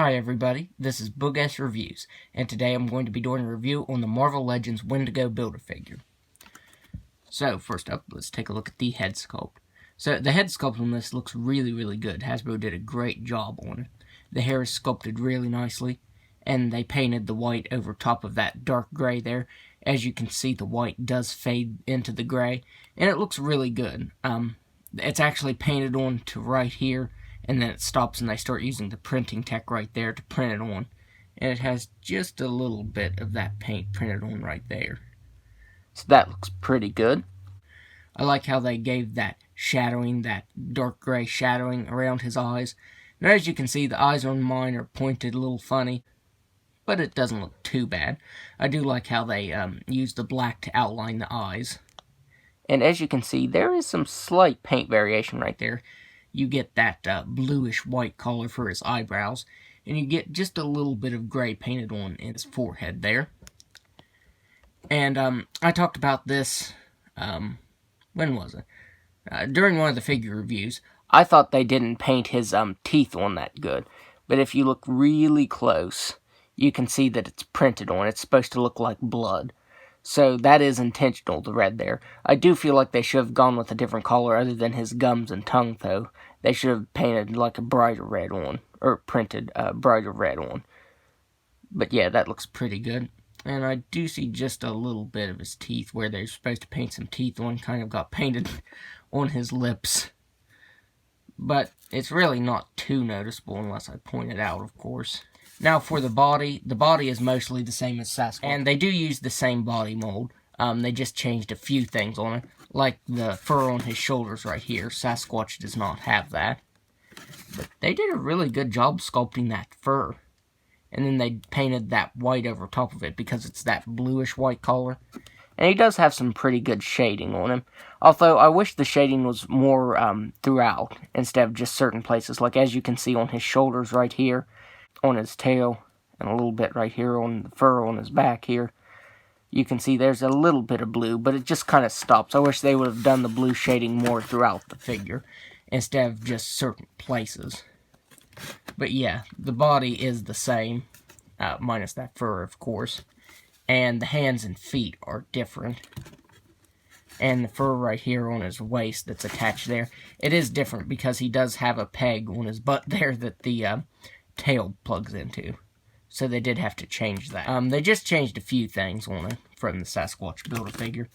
Hi everybody, this is Boogess Reviews, and today I'm going to be doing a review on the Marvel Legends Wendigo Build-A-Figure. So, first up, let's take a look at the head sculpt. So, the head sculpt on this looks really good. Hasbro did a great job on it. The hair is sculpted really nicely, and they painted the white over top of that dark gray there. As you can see, the white does fade into the gray, and it looks really good. It's actually painted on to right here, and then it stops and they start using the printing tech right there to print it on. And it has just a little bit of that paint printed on right there. So that looks pretty good. I like how they gave that shadowing, that dark gray shadowing around his eyes. Now as you can see, the eyes on mine are pointed a little funny, but it doesn't look too bad. I do like how they use the black to outline the eyes. And as you can see, there is some slight paint variation right there. You get that bluish-white color for his eyebrows, and you get just a little bit of gray painted on in his forehead there. And I talked about this, when was it? During one of the figure reviews. I thought they didn't paint his teeth on that good, but if you look really close, you can see that it's printed on. It's supposed to look like blood. So that is intentional, the red there. I do feel like they should have gone with a different color other than his gums and tongue, though. They should have painted like a brighter red on, or printed brighter red on. But yeah, that looks pretty good. And I do see just a little bit of his teeth where they're supposed to paint some teeth on, kind of got painted on his lips. But it's really not too noticeable unless I point it out, of course. Now for the body is mostly the same as Sasquatch. And they do use the same body mold. They just changed a few things on it, like the fur on his shoulders right here. Sasquatch does not have that. But they did a really good job sculpting that fur. And then they painted that white over top of it because it's that bluish white color. And he does have some pretty good shading on him. Although I wish the shading was more throughout instead of just certain places. Like as you can see on his shoulders right here, on his tail, and a little bit right here on the fur on his back here. You can see there's a little bit of blue, but it just kind of stops. I wish they would have done the blue shading more throughout the figure, instead of just certain places. But yeah, the body is the same, minus that fur, of course. And the hands and feet are different. And the fur right here on his waist that's attached there, it is different because he does have a peg on his butt there that the tail plugs into. So they did have to change that. They just changed a few things on it from the Sasquatch Build-A-Figure.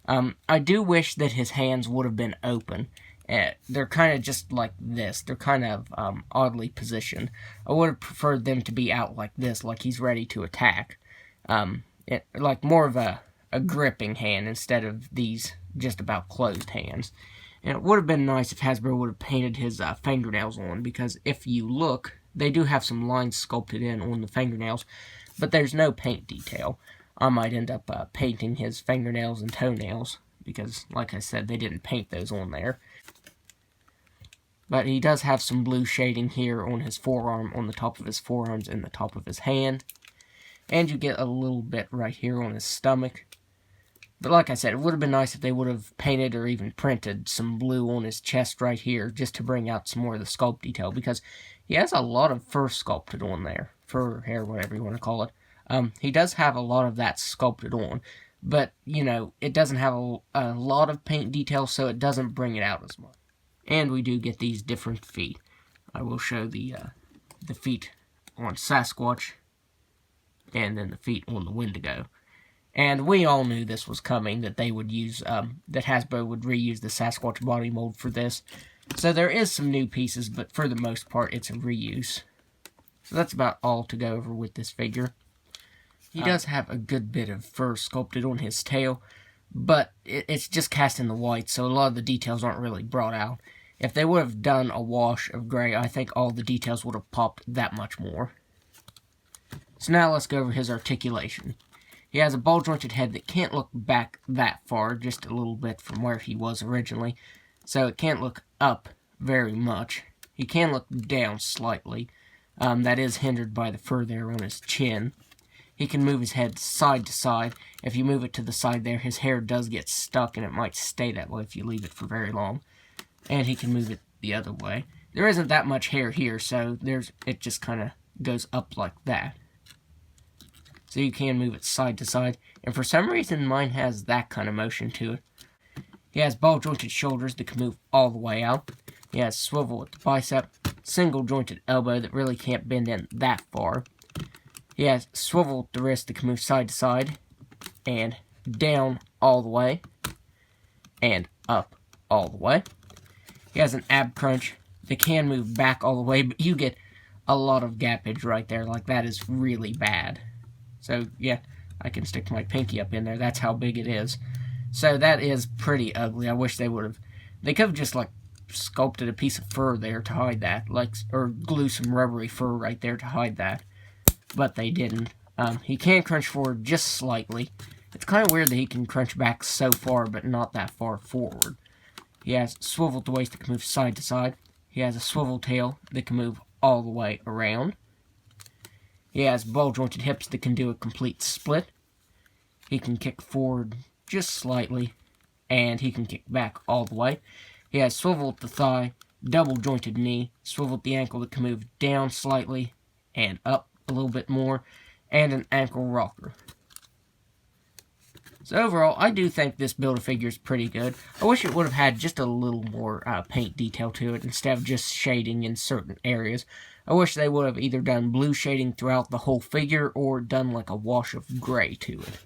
I do wish that his hands would have been open. They're kind of just like this. They're kind of oddly positioned. I would have preferred them to be out like this, like he's ready to attack. Like more of a gripping hand instead of these just about closed hands. And it would have been nice if Hasbro would have painted his fingernails on, because if you look, they do have some lines sculpted in on the fingernails, but there's no paint detail. I might end up painting his fingernails and toenails, because, like I said, they didn't paint those on there. But he does have some blue shading here on his forearm, on the top of his forearms, and the top of his hand. And you get a little bit right here on his stomach. But like I said, it would have been nice if they would have painted or even printed some blue on his chest right here, just to bring out some more of the sculpt detail, because he has a lot of fur sculpted on there. Fur, hair, whatever you want to call it. He does have a lot of that sculpted on, but, you know, it doesn't have a lot of paint detail, so it doesn't bring it out as much. And we do get these different feet. I will show the feet on Sasquatch, and then the feet on the Wendigo. And we all knew this was coming, that they would use, that Hasbro would reuse the Sasquatch body mold for this. So there is some new pieces, but for the most part, it's a reuse. So that's about all to go over with this figure. He does have a good bit of fur sculpted on his tail, but it's just cast in the white, so a lot of the details aren't really brought out. If they would have done a wash of gray, I think all the details would have popped that much more. So now let's go over his articulation. He has a ball-jointed head that can't look back that far, just a little bit from where he was originally, so it can't look up very much. He can look down slightly. That is hindered by the fur there on his chin. He can move his head side to side. If you move it to the side there, his hair does get stuck, and it might stay that way if you leave it for very long. And he can move it the other way. There isn't that much hair here, so it just kind of goes up like that. So you can move it side to side. And for some reason, mine has that kind of motion to it. He has ball-jointed shoulders that can move all the way out. He has swivel at the bicep, single-jointed elbow that really can't bend in that far. He has swivel at the wrist that can move side to side, and down all the way, and up all the way. He has an ab crunch that can move back all the way, but you get a lot of gappage right there. Like, that is really bad. So, yeah, I can stick my pinky up in there. That's how big it is. So that is pretty ugly. I wish they would have... They could have just, like, sculpted a piece of fur there to hide that. Like, or glue some rubbery fur right there to hide that. But they didn't. He can crunch forward just slightly. It's kind of weird that he can crunch back so far, but not that far forward. He has swivel at the waist that can move side to side. He has a swivel tail that can move all the way around. He has ball-jointed hips that can do a complete split. He can kick forward just slightly, and he can kick back all the way. He has swivel at the thigh, double-jointed knee, swivel at the ankle that can move down slightly and up a little bit more, and an ankle rocker. So overall, I do think this Build-A-Figure is pretty good. I wish it would have had just a little more paint detail to it instead of just shading in certain areas. I wish they would have either done blue shading throughout the whole figure or done like a wash of gray to it.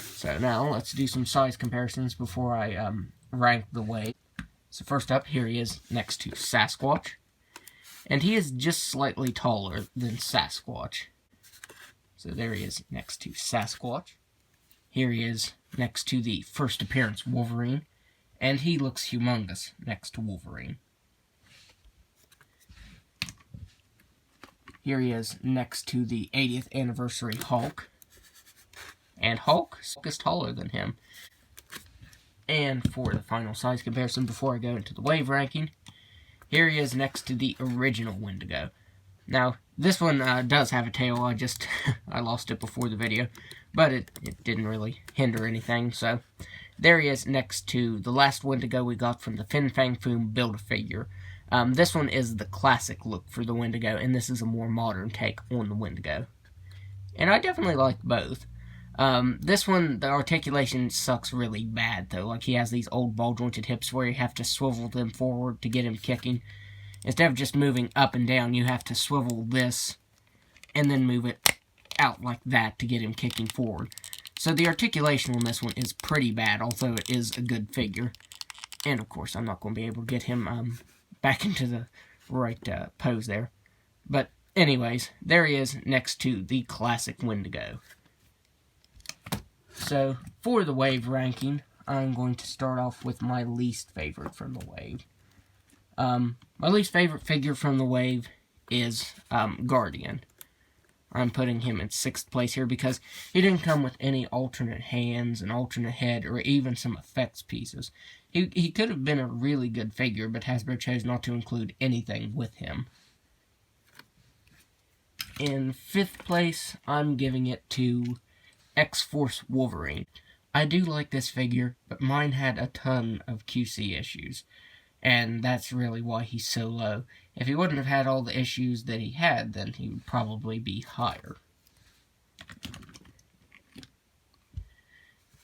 So now, let's do some size comparisons before I rank the weight. So first up, here he is next to Sasquatch. And he is just slightly taller than Sasquatch. So there he is next to Sasquatch. Here he is next to the first appearance Wolverine. And he looks humongous next to Wolverine. Here he is next to the 80th anniversary Hulk. And Hulk is taller than him. And for the final size comparison before I go into the wave ranking, here he is next to the original Wendigo. Now, this one does have a tail. I lost it before the video, but it didn't really hinder anything. So, there he is next to the last Wendigo we got from the Fin Fang Foom Build-A-Figure. This one is the classic look for the Wendigo, and this is a more modern take on the Wendigo. And I definitely like both. This one, the articulation sucks really bad, though. Like, he has these old ball-jointed hips where you have to swivel them forward to get him kicking. Instead of just moving up and down, you have to swivel this and then move it out like that to get him kicking forward. So the articulation on this one is pretty bad, although it is a good figure. And, of course, I'm not going to be able to get him back into the right pose there. But, anyways, there he is next to the classic Wendigo. So, for the wave ranking, I'm going to start off with my least favorite from the wave. My least favorite figure from the wave is Guardian. I'm putting him in 6th place here because he didn't come with any alternate hands, an alternate head, or even some effects pieces. He could have been a really good figure, but Hasbro chose not to include anything with him. In 5th place, I'm giving it to X-Force Wolverine. I do like this figure, but mine had a ton of QC issues. And that's really why he's so low. If he wouldn't have had all the issues that he had, then he would probably be higher.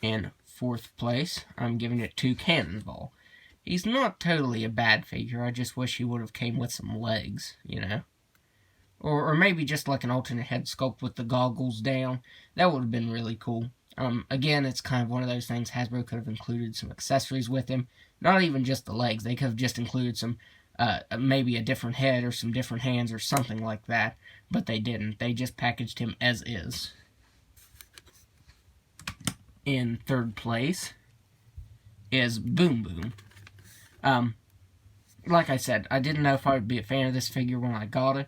In 4th place, I'm giving it to Cannonball. He's not totally a bad figure, I just wish he would have came with some legs, you know? Or maybe just like an alternate head sculpt with the goggles down. That would have been really cool. Again, it's kind of one of those things. Hasbro could have included some accessories with him. Not even just the legs. They could have just included some, maybe a different head or some different hands or something like that. But they didn't. They just packaged him as is. In 3rd place is Boom Boom. Like I said, I didn't know if I would be a fan of this figure when I got it.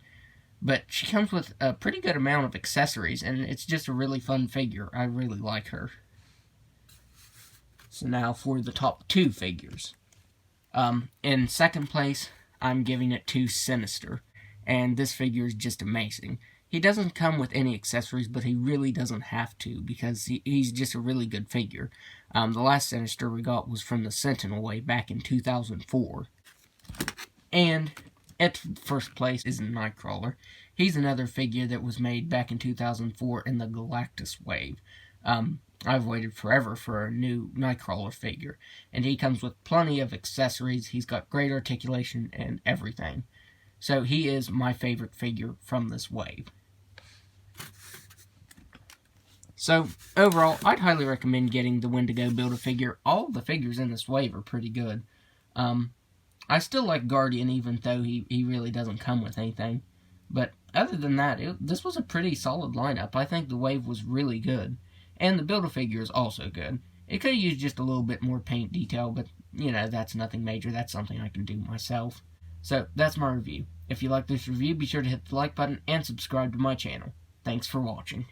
But she comes with a pretty good amount of accessories, and it's just a really fun figure. I really like her. So now for the top 2 figures. In 2nd place, I'm giving it to Sinister. And this figure is just amazing. He doesn't come with any accessories, but he really doesn't have to, because he's just a really good figure. The last Sinister we got was from the Sentinel way back in 2004. And At first place is Nightcrawler. He's another figure that was made back in 2004 in the Galactus wave. I've waited forever for a new Nightcrawler figure, and he comes with plenty of accessories. He's got great articulation and everything. So he is my favorite figure from this wave. So, overall, I'd highly recommend getting the Wendigo Build-A-Figure. All the figures in this wave are pretty good. I still like Guardian, even though he really doesn't come with anything. But other than that, this was a pretty solid lineup. I think the wave was really good. And the Build-A-Figure is also good. It could have used just a little bit more paint detail, but, you know, that's nothing major. That's something I can do myself. So, that's my review. If you like this review, be sure to hit the like button and subscribe to my channel. Thanks for watching.